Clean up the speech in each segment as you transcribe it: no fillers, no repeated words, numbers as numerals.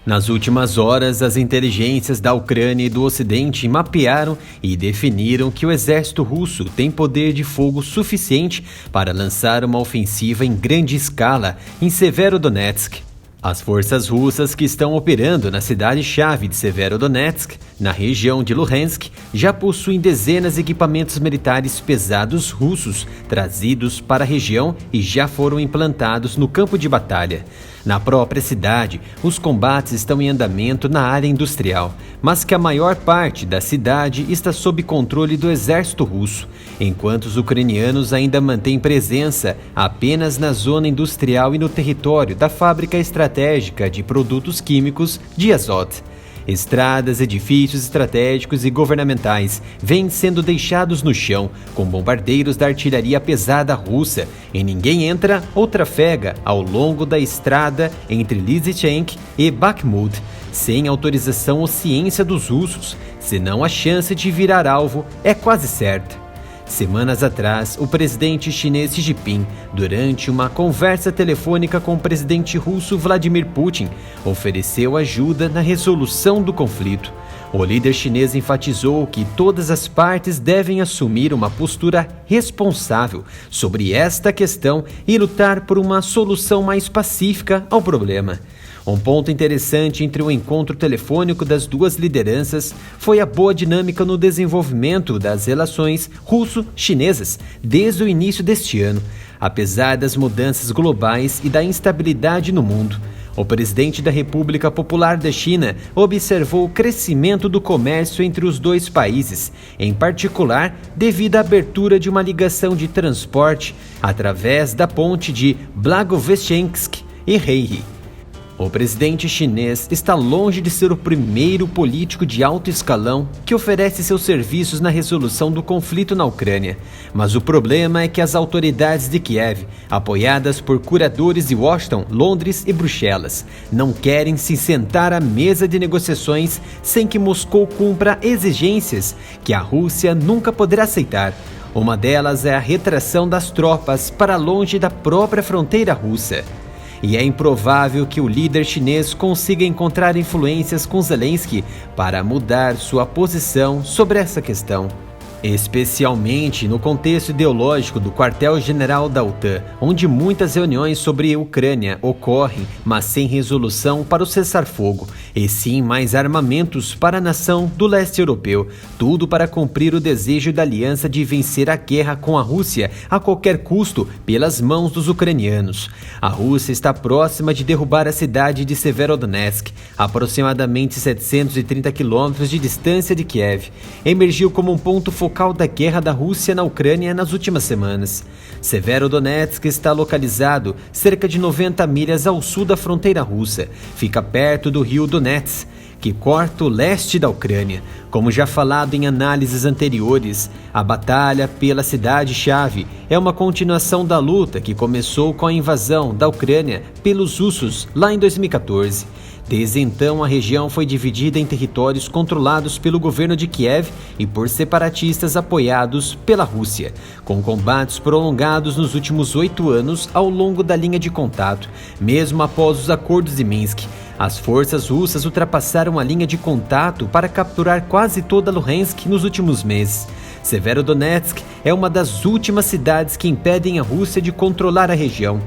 Nas últimas horas, as inteligências da Ucrânia e do Ocidente mapearam e definiram que o exército russo tem poder de fogo suficiente para lançar uma ofensiva em grande escala em Severodonetsk. As forças russas que estão operando na cidade-chave de Severodonetsk, na região de Luhansk, já possuem dezenas de equipamentos militares pesados russos trazidos para a região e já foram implantados no campo de batalha. Na própria cidade, os combates estão em andamento na área industrial, mas que a maior parte da cidade está sob controle do exército russo, enquanto os ucranianos ainda mantêm presença apenas na zona industrial e no território da fábrica estratégica de produtos químicos de Azot. Estradas, edifícios estratégicos e governamentais vêm sendo deixados no chão com bombardeiros da artilharia pesada russa e ninguém entra ou trafega ao longo da estrada entre Lysychansk e Bakhmut sem autorização ou ciência dos russos, senão a chance de virar alvo é quase certa. Semanas atrás, o presidente chinês Xi Jinping, durante uma conversa telefônica com o presidente russo Vladimir Putin, ofereceu ajuda na resolução do conflito. O líder chinês enfatizou que todas as partes devem assumir uma postura responsável sobre esta questão e lutar por uma solução mais pacífica ao problema. Um ponto interessante entre o encontro telefônico das duas lideranças foi a boa dinâmica no desenvolvimento das relações russo-chinesas desde o início deste ano, apesar das mudanças globais e da instabilidade no mundo. O presidente da República Popular da China observou o crescimento do comércio entre os dois países, em particular devido à abertura de uma ligação de transporte através da ponte de Blagoveshchensk e Heihe. O presidente chinês está longe de ser o primeiro político de alto escalão que oferece seus serviços na resolução do conflito na Ucrânia. Mas o problema é que as autoridades de Kiev, apoiadas por curadores de Washington, Londres e Bruxelas, não querem se sentar à mesa de negociações sem que Moscou cumpra exigências que a Rússia nunca poderá aceitar. Uma delas é a retração das tropas para longe da própria fronteira russa. E é improvável que o líder chinês consiga encontrar influências com Zelensky para mudar sua posição sobre essa questão. Especialmente no contexto ideológico do quartel-general da OTAN, onde muitas reuniões sobre Ucrânia ocorrem, mas sem resolução para o cessar-fogo, e sim mais armamentos para a nação do leste europeu, tudo para cumprir o desejo da aliança de vencer a guerra com a Rússia a qualquer custo pelas mãos dos ucranianos. A Rússia está próxima de derrubar a cidade de Severodonetsk, aproximadamente 730 quilômetros de distância de Kiev. Emergiu como um ponto focal da guerra da Rússia na Ucrânia nas últimas semanas. Severodonetsk está localizado cerca de 90 milhas ao sul da fronteira russa. Fica perto do rio Donets, que corta o leste da Ucrânia. Como já falado em análises anteriores, a batalha pela cidade-chave é uma continuação da luta que começou com a invasão da Ucrânia pelos russos lá em 2014. Desde então, a região foi dividida em territórios controlados pelo governo de Kiev e por separatistas apoiados pela Rússia, com combates prolongados nos últimos 8 anos ao longo da linha de contato, mesmo após os acordos de Minsk. As forças russas ultrapassaram a linha de contato para capturar quase toda Luhansk nos últimos meses. Severodonetsk é uma das últimas cidades que impedem a Rússia de controlar a região.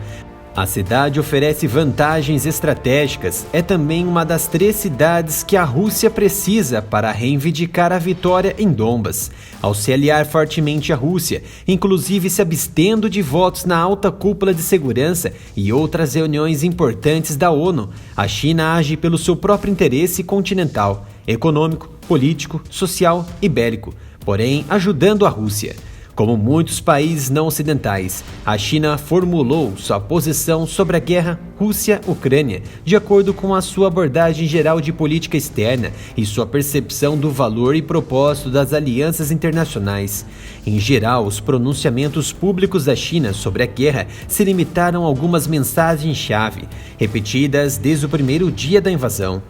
A cidade oferece vantagens estratégicas, é também uma das 3 cidades que a Rússia precisa para reivindicar a vitória em Donbas. Ao se aliar fortemente à Rússia, inclusive se abstendo de votos na alta cúpula de segurança e outras reuniões importantes da ONU, a China age pelo seu próprio interesse continental, econômico, político, social e bélico, porém ajudando a Rússia. Como muitos países não ocidentais, a China formulou sua posição sobre a guerra Rússia-Ucrânia de acordo com a sua abordagem geral de política externa e sua percepção do valor e propósito das alianças internacionais. Em geral, os pronunciamentos públicos da China sobre a guerra se limitaram a algumas mensagens-chave, repetidas desde o primeiro dia da invasão.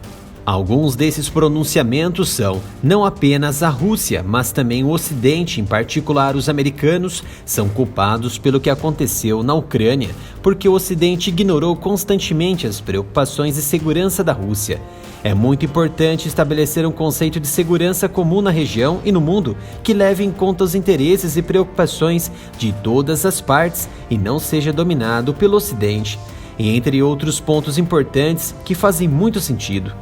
Alguns desses pronunciamentos são: não apenas a Rússia, mas também o Ocidente, em particular os americanos, são culpados pelo que aconteceu na Ucrânia, porque o Ocidente ignorou constantemente as preocupações de segurança da Rússia. É muito importante estabelecer um conceito de segurança comum na região e no mundo que leve em conta os interesses e preocupações de todas as partes e não seja dominado pelo Ocidente. E entre outros pontos importantes que fazem muito sentido.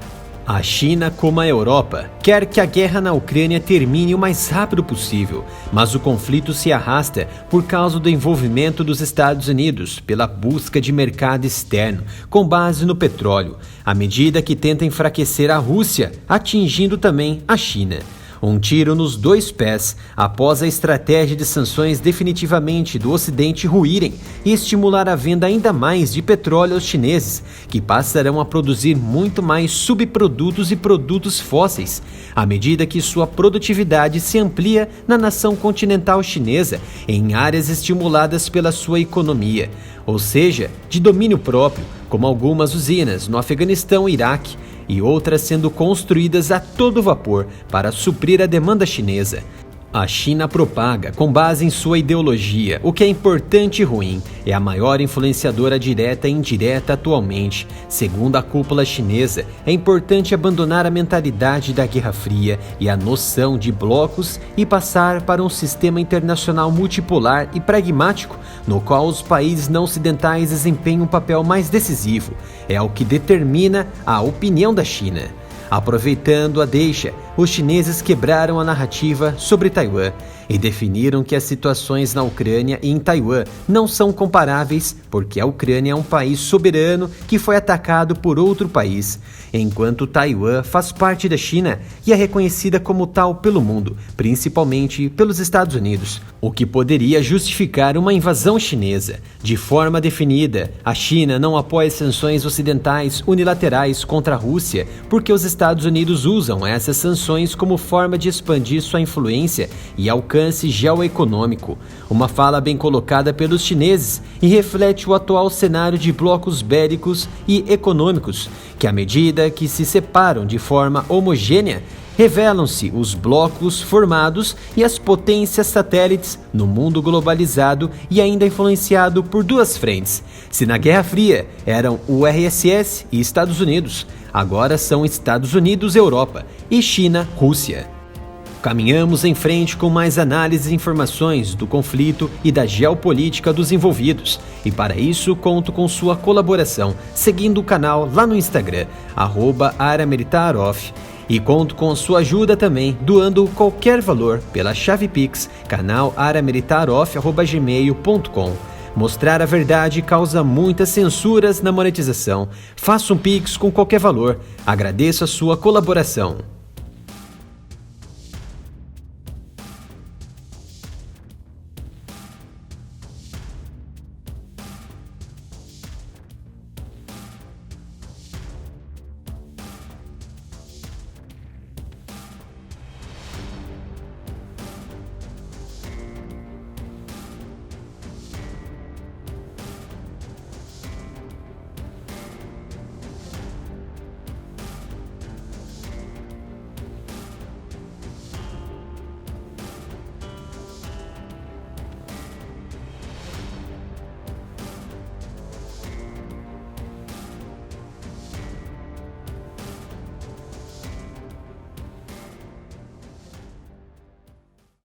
A China, como a Europa, quer que a guerra na Ucrânia termine o mais rápido possível, mas o conflito se arrasta por causa do envolvimento dos Estados Unidos pela busca de mercado externo, com base no petróleo, à medida que tenta enfraquecer a Rússia, atingindo também a China. Um tiro nos dois pés após a estratégia de sanções definitivamente do Ocidente ruírem e estimular a venda ainda mais de petróleo aos chineses, que passarão a produzir muito mais subprodutos e produtos fósseis, à medida que sua produtividade se amplia na nação continental chinesa em áreas estimuladas pela sua economia, ou seja, de domínio próprio, como algumas usinas no Afeganistão e Iraque, e outras sendo construídas a todo vapor para suprir a demanda chinesa. A China propaga, com base em sua ideologia, o que é importante e ruim. É a maior influenciadora direta e indireta atualmente. Segundo a cúpula chinesa, é importante abandonar a mentalidade da Guerra Fria e a noção de blocos e passar para um sistema internacional multipolar e pragmático, no qual os países não ocidentais desempenham um papel mais decisivo. É o que determina a opinião da China. Aproveitando a deixa, os chineses quebraram a narrativa sobre Taiwan e definiram que as situações na Ucrânia e em Taiwan não são comparáveis porque a Ucrânia é um país soberano que foi atacado por outro país, enquanto Taiwan faz parte da China e é reconhecida como tal pelo mundo, principalmente pelos Estados Unidos, o que poderia justificar uma invasão chinesa. De forma definida, a China não apoia sanções ocidentais unilaterais contra a Rússia porque os Estados Unidos usam essas sanções como forma de expandir sua influência e alcance geoeconômico. Uma fala bem colocada pelos chineses e reflete o atual cenário de blocos bélicos e econômicos, que à medida que se separam de forma homogênea, revelam-se os blocos formados e as potências satélites no mundo globalizado e ainda influenciado por duas frentes. Se na Guerra Fria eram o URSS e Estados Unidos, agora são Estados Unidos, Europa e China, Rússia. Caminhamos em frente com mais análises e informações do conflito e da geopolítica dos envolvidos. E para isso conto com sua colaboração, seguindo o canal lá no Instagram, @AreaMilitarOff. E conto com sua ajuda também, doando qualquer valor pela chave Pix, canal areamilitaroff@gmail.com. Mostrar a verdade causa muitas censuras na monetização. Faça um Pix com qualquer valor. Agradeço a sua colaboração.